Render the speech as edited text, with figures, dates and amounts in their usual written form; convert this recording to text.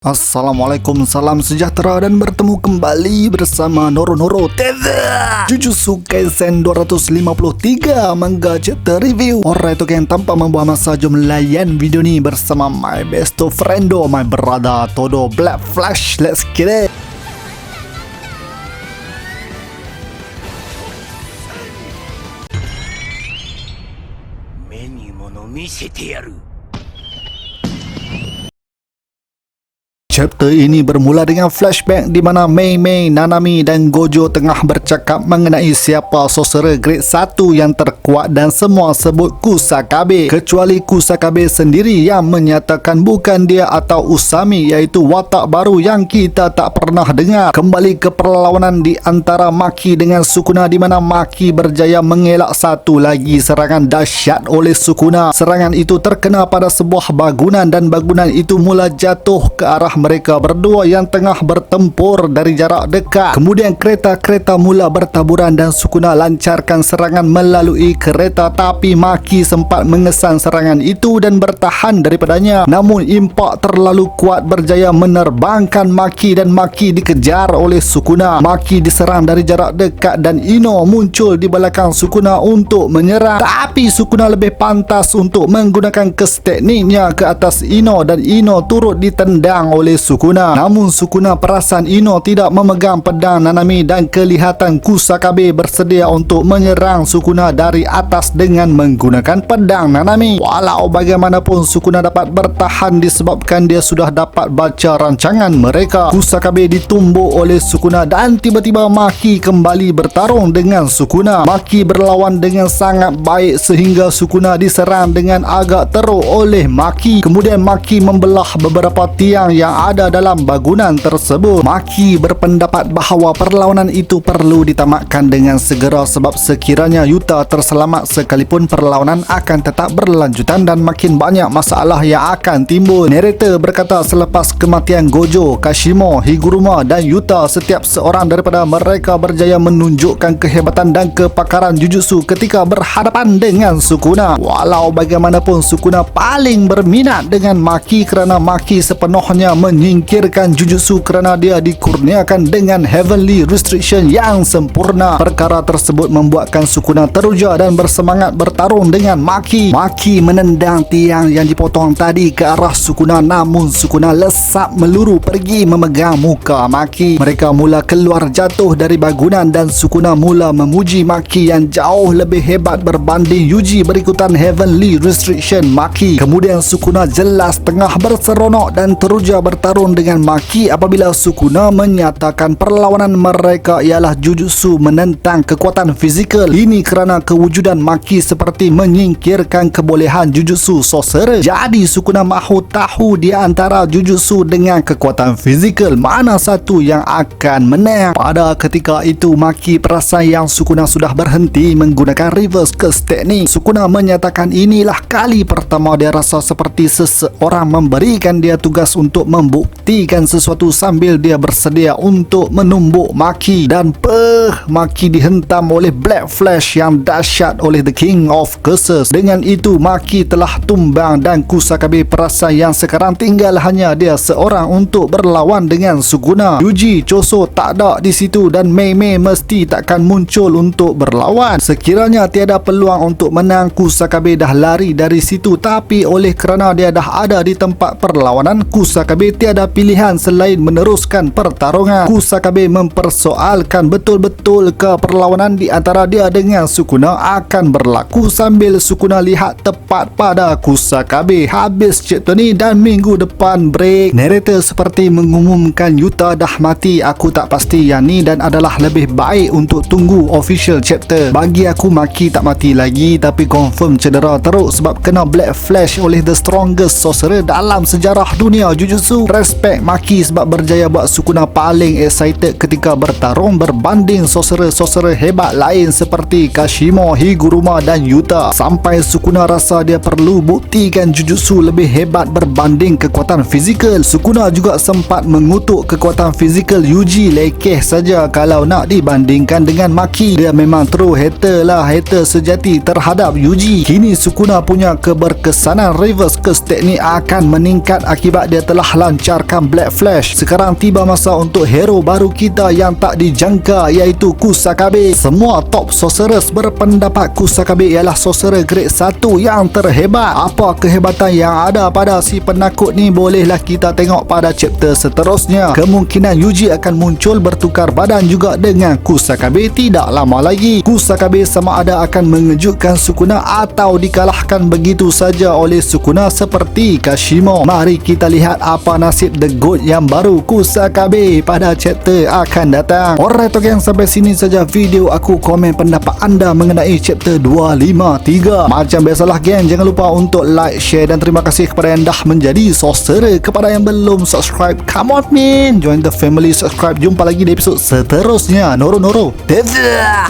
Assalamualaikum, salam sejahtera dan bertemu kembali bersama Noro Tether Jujutsu Kaisen 253 manga chapter review. Alright, okay, tanpa membuang masa, jom layan video ni bersama my best friendo, my brother Todo Black Flash. Let's get it. Chapter ini bermula dengan flashback di mana Mei, Nanami dan Gojo tengah bercakap mengenai siapa sorcerer grade 1 yang terkuat dan semua sebut Kusakabe, kecuali Kusakabe sendiri yang menyatakan bukan dia atau Usami, iaitu watak baru yang kita tak pernah dengar. Kembali ke perlawanan di antara Maki dengan Sukuna di mana Maki berjaya mengelak satu lagi serangan dahsyat oleh Sukuna. Serangan itu terkena pada sebuah bangunan dan bangunan itu mula jatuh ke arah mereka berdua yang tengah bertempur dari jarak dekat. Kemudian kereta-kereta mula bertaburan dan Sukuna lancarkan serangan melalui kereta, tapi Maki sempat mengesan serangan itu dan bertahan daripadanya. Namun impak terlalu kuat berjaya menerbangkan Maki dan Maki dikejar oleh Sukuna. Maki diserang dari jarak dekat dan Ino muncul di belakang Sukuna untuk menyerang, tapi Sukuna lebih pantas untuk menggunakan kes tekniknya ke atas Ino dan Ino turut ditendang oleh Sukuna. Namun Sukuna perasan Ino tidak memegang pedang Nanami dan kelihatan Kusakabe bersedia untuk menyerang Sukuna dari atas dengan menggunakan pedang Nanami. Walau bagaimanapun Sukuna dapat bertahan disebabkan dia sudah dapat baca rancangan mereka. Kusakabe ditumbuk oleh Sukuna dan tiba-tiba Maki kembali bertarung dengan Sukuna. Maki berlawan dengan sangat baik sehingga Sukuna diserang dengan agak teruk oleh Maki. Kemudian Maki membelah beberapa tiang yang ada dalam bangunan tersebut. Maki berpendapat bahawa perlawanan itu perlu ditamatkan dengan segera sebab sekiranya Yuta terselamat sekalipun perlawanan akan tetap berlanjutan dan makin banyak masalah yang akan timbul. Narrator berkata selepas kematian Gojo, Kashimo, Higuruma dan Yuta, setiap seorang daripada mereka berjaya menunjukkan kehebatan dan kepakaran Jujutsu ketika berhadapan dengan Sukuna. Walau bagaimanapun Sukuna paling berminat dengan Maki kerana Maki sepenuhnya menyingkirkan Jujutsu kerana dia dikurniakan dengan Heavenly Restriction yang sempurna. Perkara tersebut membuatkan Sukuna teruja dan bersemangat bertarung dengan Maki. Maki menendang tiang yang dipotong tadi ke arah Sukuna, namun Sukuna lesap meluru pergi memegang muka Maki. Mereka mula keluar jatuh dari bangunan dan Sukuna mula memuji Maki yang jauh lebih hebat berbanding Yuji berikutan Heavenly Restriction Maki. Kemudian Sukuna jelas tengah berseronok dan teruja bertarung dengan Maki apabila Sukuna menyatakan perlawanan mereka ialah Jujutsu menentang kekuatan fizikal. Ini kerana kewujudan Maki seperti menyingkirkan kebolehan Jujutsu sorcerer. Jadi Sukuna mahu tahu di antara Jujutsu dengan kekuatan fizikal mana satu yang akan menang. Pada ketika itu Maki perasan yang Sukuna sudah berhenti menggunakan reverse curse teknik. Sukuna menyatakan inilah kali pertama dia rasa seperti seseorang memberikan dia tugas untuk membuktikan sesuatu sambil dia bersedia untuk menumbuk Maki. Dan Maki dihentam oleh Black Flash yang dahsyat oleh The King of Curses. Dengan itu Maki telah tumbang dan Kusakabe perasan yang sekarang tinggal hanya dia seorang untuk berlawan dengan Sukuna. Yuji, Choso tak ada di situ dan Mei mesti takkan muncul untuk berlawan. Sekiranya tiada peluang untuk menang, Kusakabe dah lari dari situ, tapi oleh kerana dia dah ada di tempat perlawanan, Kusakabe tiada pilihan selain meneruskan pertarungan. Kusakabe mempersoalkan betul-betul ke perlawanan di antara dia dengan Sukuna akan berlaku sambil Sukuna lihat tepat pada Kusakabe. Habis chapter ni dan minggu depan break. Narrator seperti mengumumkan Yuta dah mati. Aku tak pasti yang ni dan adalah lebih baik untuk tunggu official chapter. Bagi aku Maki tak mati lagi, tapi confirm cedera teruk sebab kena Black Flash oleh the strongest sorcerer dalam sejarah dunia Jujutsu. Respect Maki sebab berjaya buat Sukuna paling excited ketika bertarung berbanding sorcerer-sorcerer hebat lain seperti Kashimo, Higuruma dan Yuta. Sampai Sukuna rasa dia perlu buktikan Jujutsu lebih hebat berbanding kekuatan fizikal. Sukuna juga sempat mengutuk kekuatan fizikal Yuji lekeh saja kalau nak dibandingkan dengan Maki. Dia memang true hater lah, hater sejati terhadap Yuji. Kini Sukuna punya keberkesanan reverse curse teknik akan meningkat akibat dia telah lanjut melancarkan Black Flash. Sekarang tiba masa untuk hero baru kita yang tak dijangka, iaitu Kusakabe. Semua top sorcerers berpendapat Kusakabe ialah sorcerer grade 1 yang terhebat. Apa kehebatan yang ada pada si penakut ni bolehlah kita tengok pada chapter seterusnya. Kemungkinan Yuji akan muncul bertukar badan juga dengan Kusakabe tidak lama lagi. Kusakabe sama ada akan mengejutkan Sukuna atau dikalahkan begitu saja oleh Sukuna seperti Kashimo. Mari kita lihat apa nasib The Goat yang baru Kusakabe pada chapter akan datang. Alright gang, sampai sini saja video aku. Komen pendapat anda mengenai chapter 253. Macam biasalah gang, jangan lupa untuk like, share dan terima kasih kepada yang dah menjadi sorcerer. Kepada yang belum subscribe, come on man, join the family, subscribe. Jumpa lagi di episod seterusnya. Noro. Dadah.